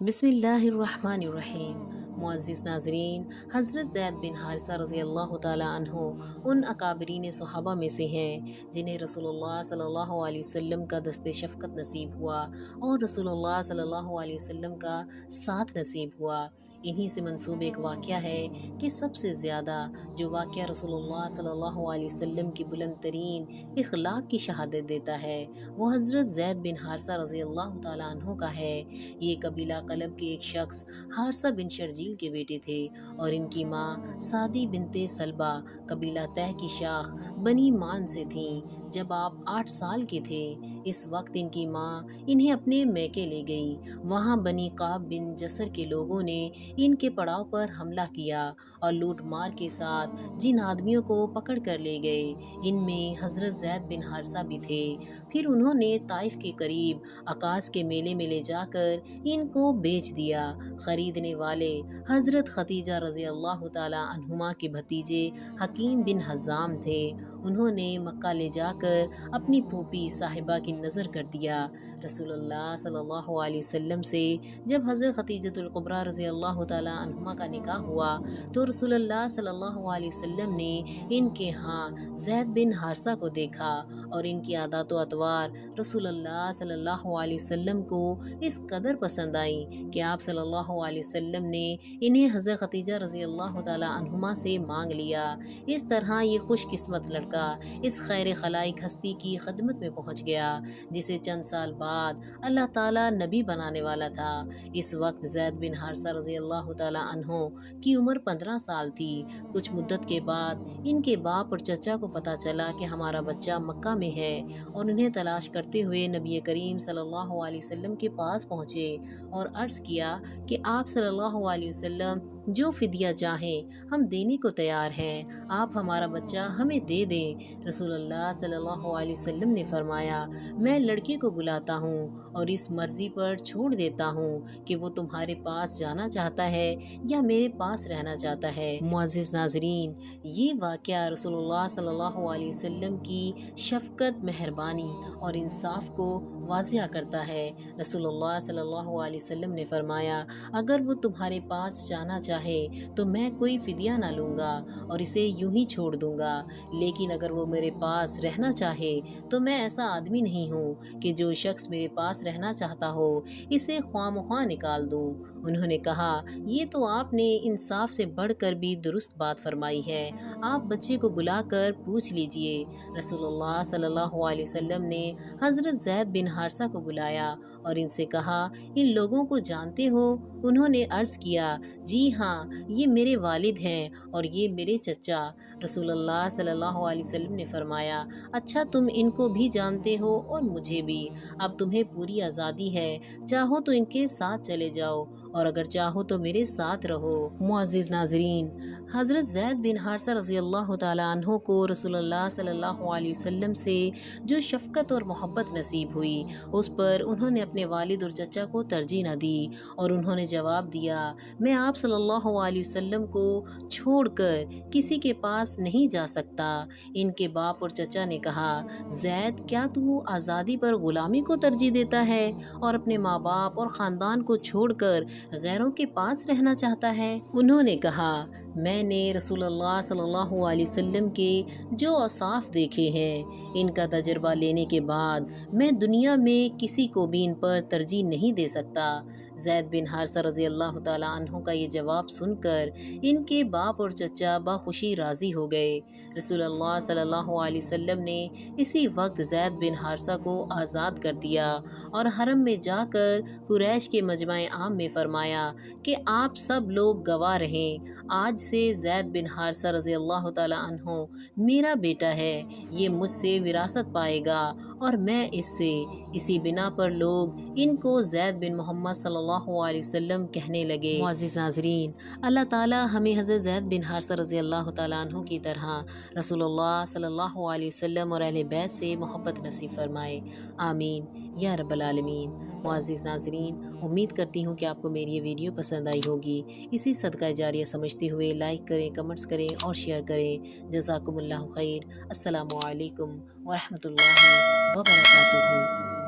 بسم اللہ الرحمن الرحیم۔ معزز ناظرین، حضرت زید بن حارثہ رضی اللہ تعالیٰ عنہ ان اکابرین صحابہ میں سے ہیں جنہیں رسول اللہ صلی اللہ علیہ وسلم کا دست شفقت نصیب ہوا اور رسول اللہ صلی اللہ علیہ وسلم کا ساتھ نصیب ہوا۔ انہی سے منسوب ایک واقعہ ہے کہ سب سے زیادہ جو واقعہ رسول اللہ صلی اللہ علیہ وسلم کی بلند ترین اخلاق کی شہادت دیتا ہے وہ حضرت زید بن حارثہ رضی اللہ تعالیٰ عنہ کا ہے۔ یہ قبیلہ قلب کے ایک شخص حارثہ بن شرجیل کے بیٹے تھے اور ان کی ماں سعدی بنت سلبہ قبیلہ تہ کی شاخ بنی مان سے تھیں۔ جب آپ 8 سال کے تھے اس وقت ان کی ماں انہیں اپنے میکے لے گئی۔ وہاں بنی قاب بن جسر کے لوگوں نے ان کے پڑاؤ پر حملہ کیا اور لوٹ مار کے ساتھ جن آدمیوں کو پکڑ کر لے گئے ان میں حضرت زید بن حارثہ بھی تھے۔ پھر انہوں نے طائف کے قریب عکاظ کے میلے میں لے جا کر ان کو بیچ دیا۔ خریدنے والے حضرت ختیجہ رضی اللہ تعالی عنہما کے بھتیجے حکیم بن حزام تھے۔ انہوں نے مکہ لے جا کر اپنی پھوپھی صاحبہ کی نظر کر دیا۔ رسول اللہ صلی اللہ علیہ وسلم سے جب حضرت ختیجۃ الکبریٰ رضی اللہ تعالی عنہما کا نکاح ہوا تو رسول اللہ صلی اللہ علیہ وسلم نے ان کے ہاں زید بن حارثہ کو دیکھا اور ان کی عادات و اطوار رسول اللہ صلی اللہ علیہ وسلم کو اس قدر پسند آئی کہ آپ صلی اللہ علیہ وسلم نے انہیں حضرت ختیجہ رضی اللہ تعالی عنہما سے مانگ لیا۔ اس طرح یہ خوش قسمت لڑکا اس خیر خلائق ہستی کی خدمت میں پہنچ گیا جسے چند سال بعد اللہ تعالیٰ نبی بنانے والا تھا۔ اس وقت زید بن حارثہ رضی اللہ تعالی عنہ کی عمر 15 سال تھی۔ کچھ مدت کے بعد ان کے باپ اور چچا کو پتہ چلا کہ ہمارا بچہ مکہ میں ہے اور انہیں تلاش کرتے ہوئے نبی کریم صلی اللہ علیہ وسلم کے پاس پہنچے اور عرض کیا کہ آپ صلی اللہ علیہ وسلم جو فدیہ چاہیں ہم دینے کو تیار ہیں، آپ ہمارا بچہ ہمیں دے دیں۔ رسول اللہ صلی اللہ علیہ وسلم نے فرمایا میں لڑکے کو بلاتا ہوں اور اس مرضی پر چھوڑ دیتا ہوں کہ وہ تمہارے پاس جانا چاہتا ہے یا میرے پاس رہنا چاہتا ہے۔ معزز ناظرین، یہ واقعہ رسول اللہ صلی اللہ علیہ وسلم کی شفقت، مہربانی اور انصاف کو واضح کرتا ہے۔ رسول اللہ صلی اللہ علیہ وسلم نے فرمایا اگر وہ تمہارے پاس جانا چاہے تو میں کوئی فدیہ نہ لوں گا اور اسے یوں ہی چھوڑ دوں گا، لیکن اگر وہ میرے پاس رہنا چاہے تو میں ایسا آدمی نہیں ہوں کہ جو شخص میرے پاس رہنا چاہتا ہو اسے خواہ مخواہ نکال دوں۔ انہوں نے کہا یہ تو آپ نے انصاف سے بڑھ کر بھی درست بات فرمائی ہے، آپ بچے کو بلا کر پوچھ لیجئے۔ رسول اللہ صلی اللہ علیہ وسلم نے حضرت زید بن حارثہ کو بلایا اور ان سے کہا ان لوگوں کو جانتے ہو؟ انہوں نے عرض کیا جی ہاں، یہ میرے والد ہیں اور یہ میرے چچا۔ رسول اللہ صلی اللہ علیہ وسلم نے فرمایا اچھا تم ان کو بھی جانتے ہو اور مجھے بھی، اب تمہیں پوری آزادی ہے، چاہو تو ان کے ساتھ چلے جاؤ اور اگر چاہو تو میرے ساتھ رہو۔ معزز ناظرین، حضرت زید بن حارثہ رضی اللہ تعالی عنہ کو رسول اللہ صلی اللہ علیہ وسلم سے جو شفقت اور محبت نصیب ہوئی اس پر انہوں نے اپنے والد اور چچا کو ترجیح نہ دی اور انہوں نے جواب دیا میں آپ صلی اللہ علیہ وسلم کو چھوڑ کر کسی کے پاس نہیں جا سکتا۔ ان کے باپ اور چچا نے کہا زید کیا تو آزادی پر غلامی کو ترجیح دیتا ہے اور اپنے ماں باپ اور خاندان کو چھوڑ کر غیروں کے پاس رہنا چاہتا ہے؟ انہوں نے کہا میں نے رسول اللہ صلی اللہ علیہ وسلم کے جو اوصاف دیکھے ہیں ان کا تجربہ لینے کے بعد میں دنیا میں کسی کو بھی ان پر ترجیح نہیں دے سکتا۔ زید بن حارثہ رضی اللہ تعالیٰ عنہ کا یہ جواب سن کر ان کے باپ اور چچا بخوشی راضی ہو گئے۔ رسول اللہ صلی اللہ علیہ وسلم نے اسی وقت زید بن حارثہ کو آزاد کر دیا اور حرم میں جا کر قریش کے مجمع عام میں فرمایا کہ آپ سب لوگ گواہ رہیں آج سے زید بن حارثہ رضی اللہ تعالیٰ عنہ میرا بیٹا ہے، یہ مجھ سے وراثت پائے گا اور میں اس سے۔ اسی بنا پر لوگ ان کو زید بن محمد صلی اللہ علیہ وسلم کہنے لگے۔ معزز ناظرین، اللہ تعالیٰ ہمیں حضرت زید بن حارثہ رضی اللہ تعالیٰ عنہ کی طرح رسول اللہ صلی اللہ علیہ وسلم اور اہل بیت سے محبت نصیب فرمائے، آمین یا رب العالمین۔ معزز ناظرین، امید کرتی ہوں کہ آپ کو میری یہ ویڈیو پسند آئی ہوگی۔ اسی صدقہ جاریہ سمجھتے ہوئے لائک کریں، کمنٹس کریں اور شیئر کریں۔ جزاکم اللہ خیر۔ السلام علیکم ورحمۃ اللہ وبرکاتہ۔